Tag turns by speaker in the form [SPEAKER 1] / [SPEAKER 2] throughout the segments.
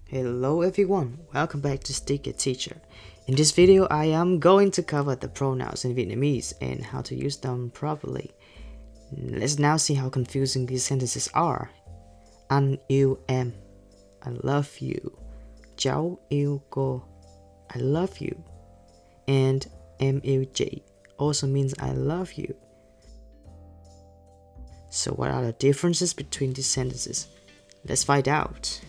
[SPEAKER 1] Hello everyone, welcome back to Stick It Teacher. In this video, I am going to cover the pronouns in Vietnamese and how to use them properly. Let's now see how confusing these sentences are. Anh yêu em, I love you. Cháu yêu cô, I love you. And em yêu chị also means I love you. So what are the differences between these sentences? Let's find out.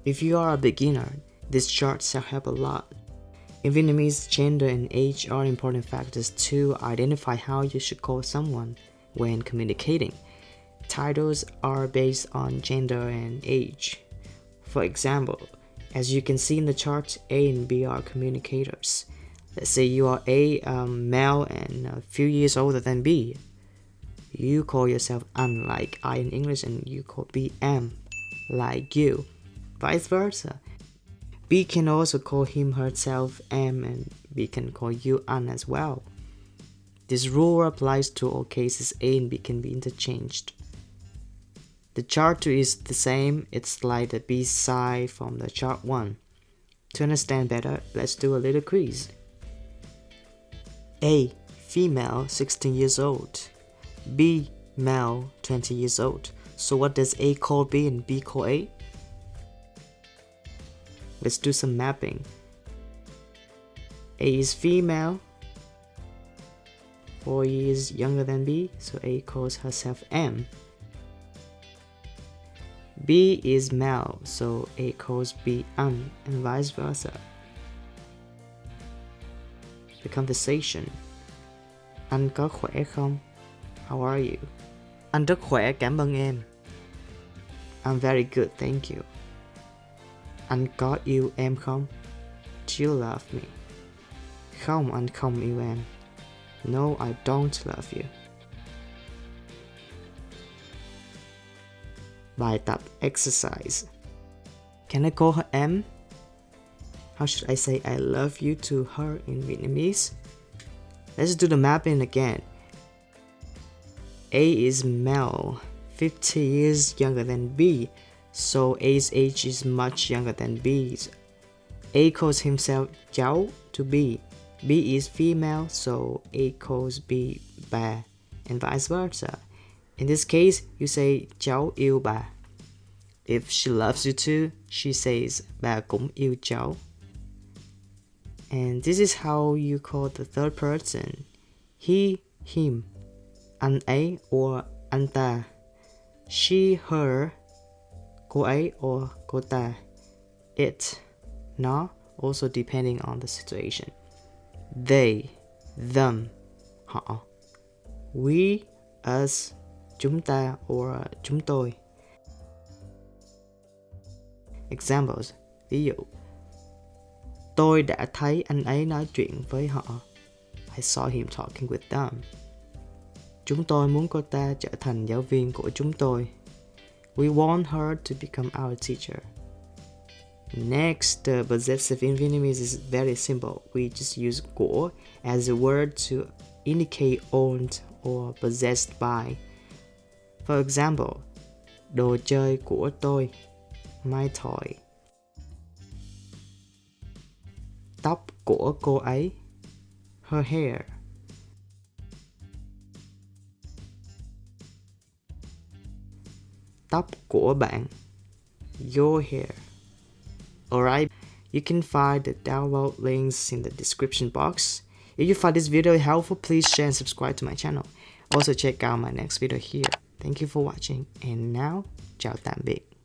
[SPEAKER 1] If you are a beginner, this chart shall help a lot. In Vietnamese, gender and age are important factors to identify how you should call someone when communicating. Titles are based on gender and age. For example, as you can see in the chart, A and B are communicators. Let's say you are A, male and a few years older than B. You call yourself anh like I in English, and you call B em like you. Vice versa. B can also call him herself em, and B can call you anh as well. This rule applies to all cases. A and B can be interchanged. The chart 2 is the same, it's like the B side from the chart 1. To understand better, let's do a little quiz. A, female, 16 years old. B, male, 20 years old. So what does A call B and B call A? Let's do some mapping. A is female, 4 years younger than B, so A calls herself M. B is male, so A calls B anh, and vice versa. The conversation. Anh có khỏe không? How are you? Anh rất khỏe, cảm ơn em. I'm very good, thank you. Anh có yêu em không? Do you love me? Không, anh không yêu em. No, I don't love you. Bài tập exercise. Can I call her em? How should I say I love you to her in Vietnamese? Let's do the mapping again. A is male, 50 years younger than B, so A's age is much younger than B's. A calls himself cháu to B. B is female, so A calls B bà, and vice versa. In this case, you say cháu yêu bà. If she loves you too, she says bà cũng yêu cháu. And this is how you call the third person. He, him, anh ấy or anh ta. She, her, cô ấy or cô ta. It, nó, also depending on the situation. They, them, họ. We, us, chúng ta or chúng tôi. Examples. Ví dụ, tôi đã thấy anh ấy nói chuyện với họ. I saw him talking with them. Chúng tôi muốn cô ta trở thành giáo viên của chúng tôi. We want her to become our teacher. Next, the possessive in Vietnamese is very simple. We just use của as a word to indicate owned or possessed by. For example, đồ chơi của tôi, my toy. Tóc của cô ấy, her hair. Tóc của bạn, your hair. Alright, you can find the download links in the description box. If you find this video helpful, please share and subscribe to my channel. Also check out my next video here. Thank you for watching, and now, ciao tạm biệt.